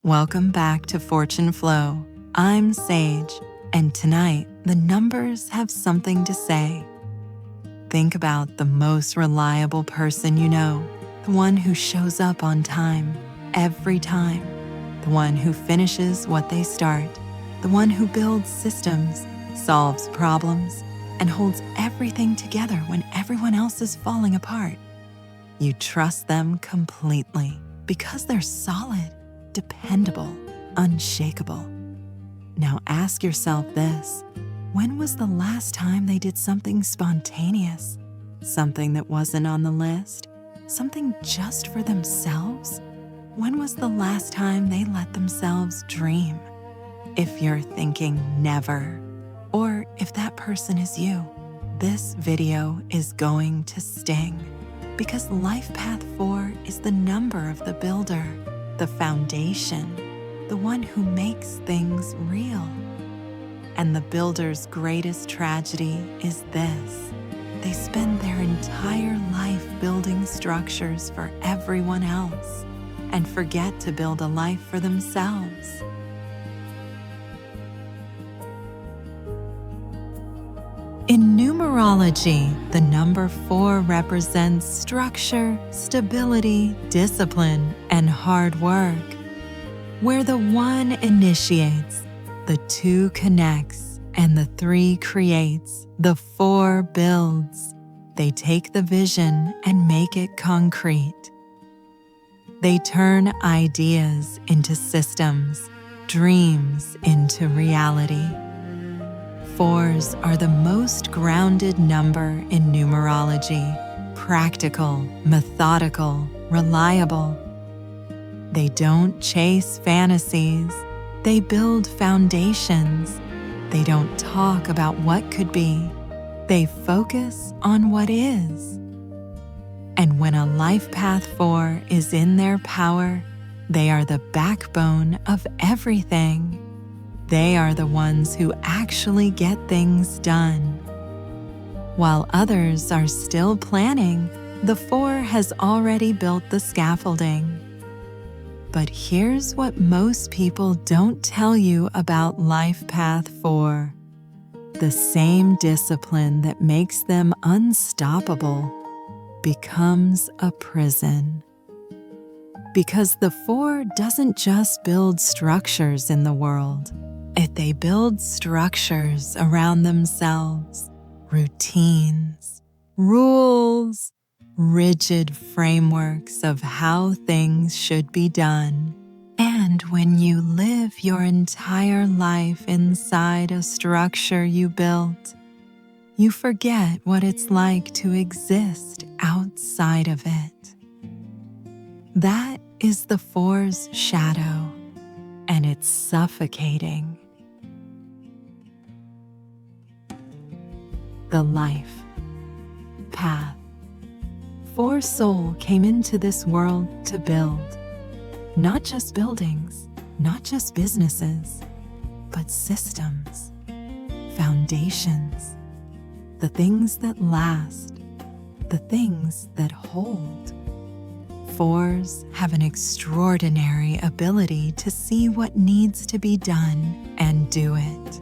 Welcome back to Fortune Flow. I'm Sage, and tonight the numbers have something to say. Think about the most reliable person you know, the one who shows up on time, every time, the one who finishes what they start, the one who builds systems, solves problems, and holds everything together when everyone else is falling apart. You trust them completely because they're solid, dependable, unshakable. Now ask yourself this: when was the last time they did something spontaneous? Something that wasn't on the list? Something just for themselves? When was the last time they let themselves dream? If you're thinking never, or if that person is you, this video is going to sting, because Life Path 4 is the number of the builder, the foundation, the one who makes things real. And the builder's greatest tragedy is this: they spend their entire life building structures for everyone else and forget to build a life for themselves. In numerology, the number 4 represents structure, stability, discipline, and hard work. Where the 1 initiates, the 2 connects, and the 3 creates, the 4 builds. They take the vision and make it concrete. They turn ideas into systems, dreams into reality. 4s are the most grounded number in numerology, practical, methodical, reliable. They don't chase fantasies, they build foundations. They don't talk about what could be, they focus on what is. And when a Life Path 4 is in their power, they are the backbone of everything. They are the ones who actually get things done. While others are still planning, the 4 has already built the scaffolding. But here's what most people don't tell you about Life Path 4. The same discipline that makes them unstoppable becomes a prison. Because the 4 doesn't just build structures in the world. They build structures around themselves, routines, rules, rigid frameworks of how things should be done. And when you live your entire life inside a structure you built, you forget what it's like to exist outside of it. That is the 4's shadow, and it's suffocating. The Life Path 4 soul came into this world to build, not just buildings, not just businesses, but systems, foundations, the things that last, the things that hold. 4s have an extraordinary ability to see what needs to be done and do it.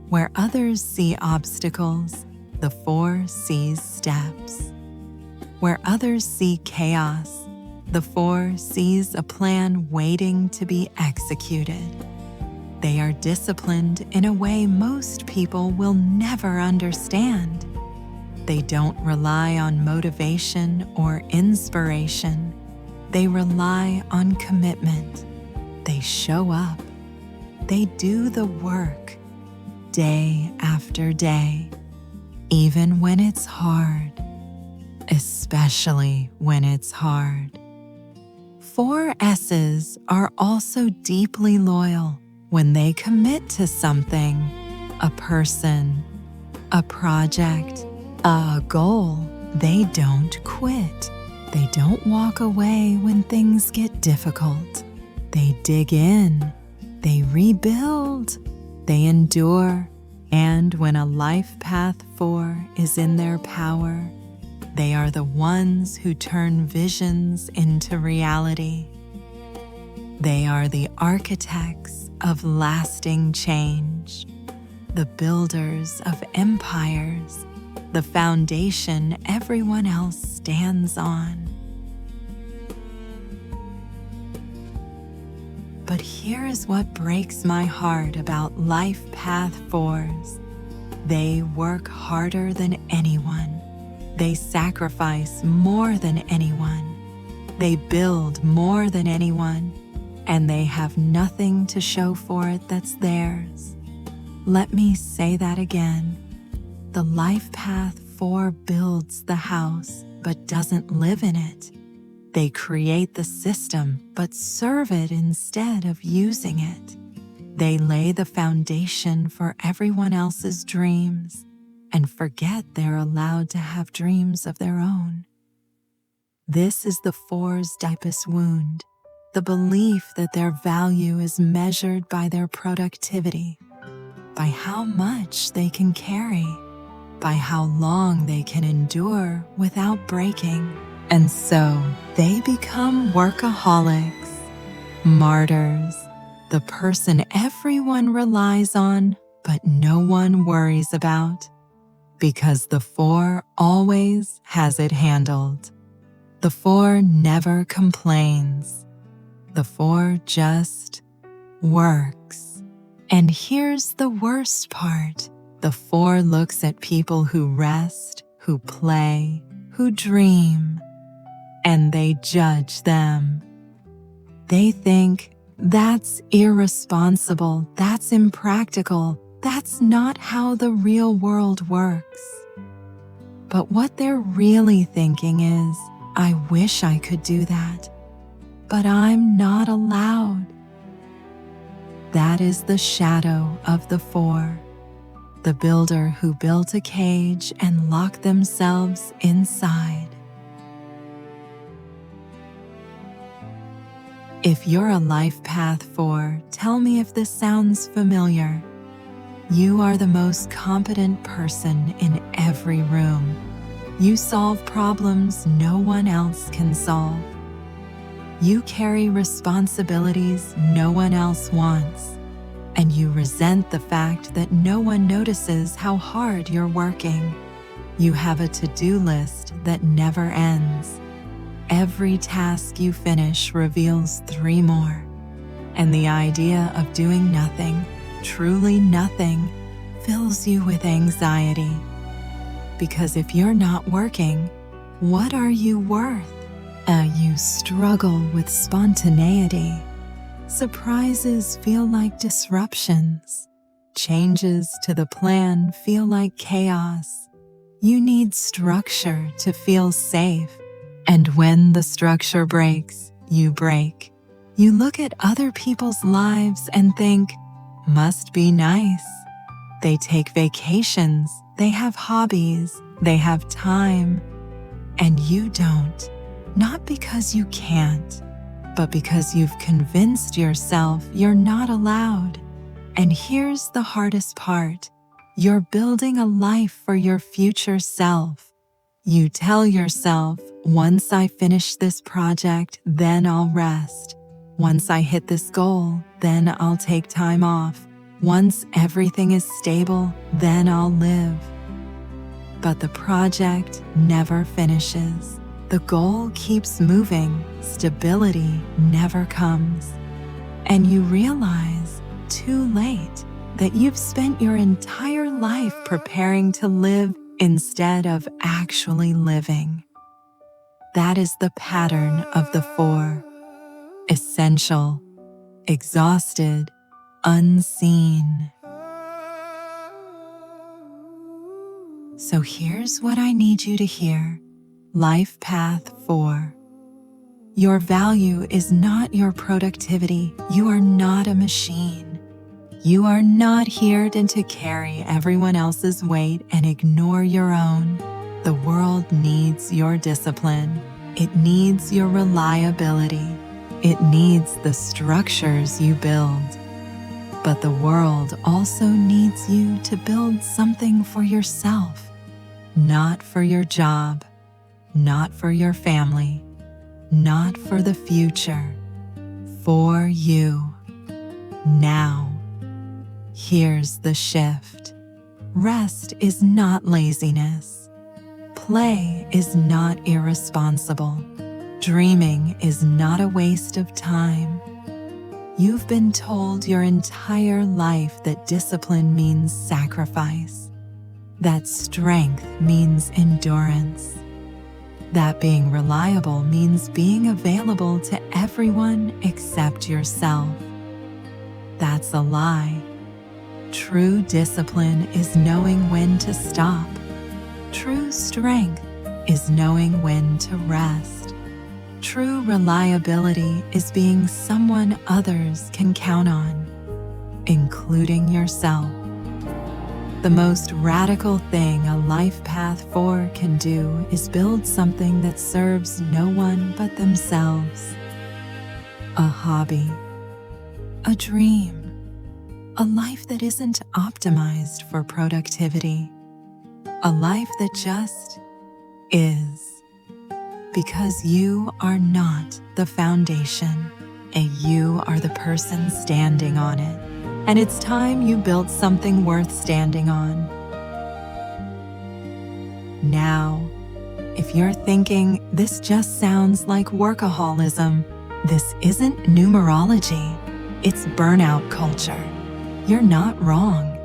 Where others see obstacles, the 4 sees steps. Where others see chaos, the 4 sees a plan waiting to be executed. They are disciplined in a way most people will never understand. They don't rely on motivation or inspiration. They rely on commitment. They show up. They do the work day after day, even when it's hard, especially when it's hard. 4 S's are also deeply loyal. When they commit to something, a person, a project, a goal, they don't quit. They don't walk away when things get difficult. They dig in, they rebuild, they endure, and when a Life Path 4 is in their power, they are the ones who turn visions into reality. They are the architects of lasting change, the builders of empires, the foundation everyone else stands on. But here is what breaks my heart about Life Path 4s. They work harder than anyone. They sacrifice more than anyone. They build more than anyone. And they have nothing to show for it that's theirs. Let me say that again. The Life Path 4 builds the house, but doesn't live in it. They create the system, but serve it instead of using it. They lay the foundation for everyone else's dreams and forget they're allowed to have dreams of their own. This is the 4's deepest wound, the belief that their value is measured by their productivity, by how much they can carry, by how long they can endure without breaking. And so they become workaholics, martyrs, the person everyone relies on but no one worries about, because the 4 always has it handled. The 4 never complains. The 4 just works. And here's the worst part. The 4 looks at people who rest, who play, who dream, and they judge them. They think, that's irresponsible, that's impractical, that's not how the real world works. But what they're really thinking is, I wish I could do that, but I'm not allowed. That is the shadow of the 4, the builder who built a cage and locked themselves inside. If you're a Life Path 4, tell me if this sounds familiar. You are the most competent person in every room. You solve problems no one else can solve. You carry responsibilities no one else wants, and you resent the fact that no one notices how hard you're working. You have a to-do list that never ends. Every task you finish reveals 3 more, and the idea of doing nothing, truly nothing, fills you with anxiety. Because if you're not working, what are you worth? You struggle with spontaneity. Surprises feel like disruptions. Changes to the plan feel like chaos. You need structure to feel safe. And when the structure breaks, you break. You look at other people's lives and think, must be nice. They take vacations, they have hobbies, they have time, and you don't. Not because you can't, but because you've convinced yourself you're not allowed. And here's the hardest part. You're building a life for your future self. You tell yourself, once I finish this project, then I'll rest. Once I hit this goal, then I'll take time off. Once everything is stable, then I'll live. But the project never finishes. The goal keeps moving. Stability never comes. And you realize, too late, that you've spent your entire life preparing to live instead of actually living. That is the pattern of the 4. Essential, exhausted, unseen. So here's what I need you to hear. Life Path 4. Your value is not your productivity. You are not a machine. You are not here to carry everyone else's weight and ignore your own. The world needs your discipline. It needs your reliability. It needs the structures you build. But the world also needs you to build something for yourself, not for your job, not for your family, not for the future, for you. Now, here's the shift. Rest is not laziness. Play is not irresponsible. Dreaming is not a waste of time. You've been told your entire life that discipline means sacrifice, that strength means endurance, that being reliable means being available to everyone except yourself. That's a lie. True discipline is knowing when to stop. True strength is knowing when to rest. True reliability is being someone others can count on, including yourself. The most radical thing a life path 4 can do is build something that serves no one but themselves. A hobby, a dream, a life that isn't optimized for productivity, a life that just is. Because you are not the foundation, and you are the person standing on it. And it's time you built something worth standing on. Now, if you're thinking this just sounds like workaholism, this isn't numerology, it's burnout culture. You're not wrong.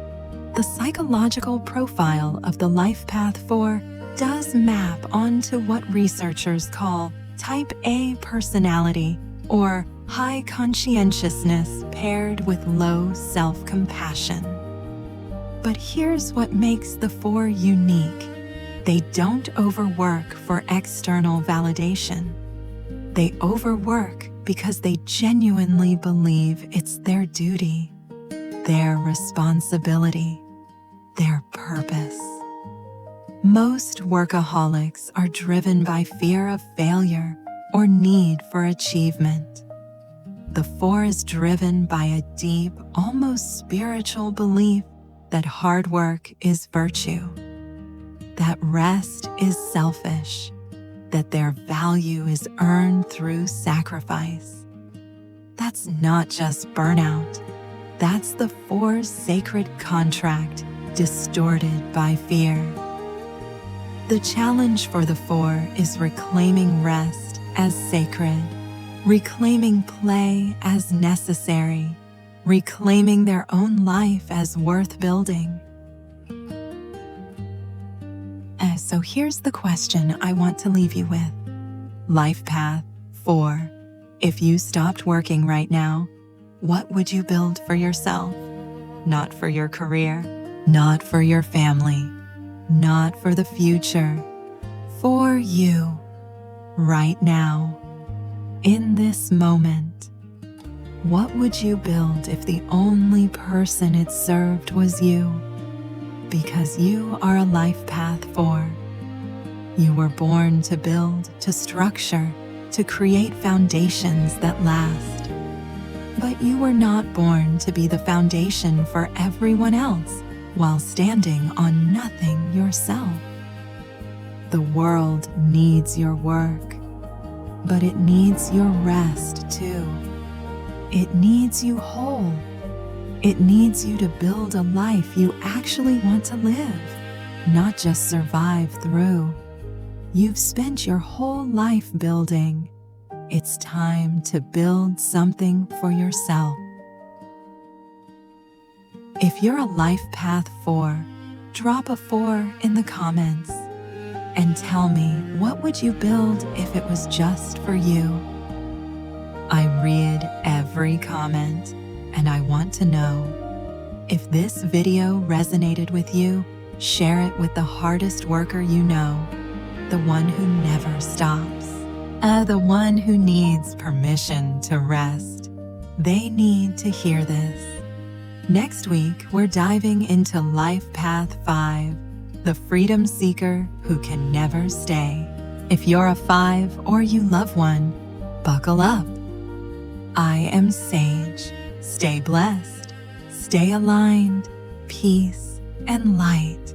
The psychological profile of the Life Path 4 does map onto what researchers call Type A personality, or high conscientiousness paired with low self-compassion. But here's what makes the 4 unique. They don't overwork for external validation. They overwork because they genuinely believe it's their duty, their responsibility, their purpose. Most workaholics are driven by fear of failure or need for achievement. The 4 is driven by a deep, almost spiritual belief that hard work is virtue, that rest is selfish, that their value is earned through sacrifice. That's not just burnout. That's the 4's sacred contract, distorted by fear. The challenge for the 4 is reclaiming rest as sacred, reclaiming play as necessary, reclaiming their own life as worth building. So here's the question I want to leave you with. Life Path 4. If you stopped working right now, what would you build for yourself? Not for your career, not for your family, not for the future, for you, right now, in this moment. What would you build if the only person it served was you? Because you are a Life Path 4. You were born to build, to structure, to create foundations that last. But you were not born to be the foundation for everyone else while standing on nothing yourself. The world needs your work, but it needs your rest too. It needs you whole. It needs you to build a life you actually want to live, not just survive through. You've spent your whole life building. It's time to build something for yourself. If you're a Life Path 4, drop a 4 in the comments and tell me, what would you build if it was just for you? I read every comment, and I want to know. If this video resonated with you, share it with the hardest worker you know, the one who never stops, the one who needs permission to rest. They need to hear this. Next week, we're diving into Life Path 5, the freedom seeker who can never stay. If you're a 5 or you love one, buckle up. I am Sage. Stay blessed, stay aligned, peace, and light.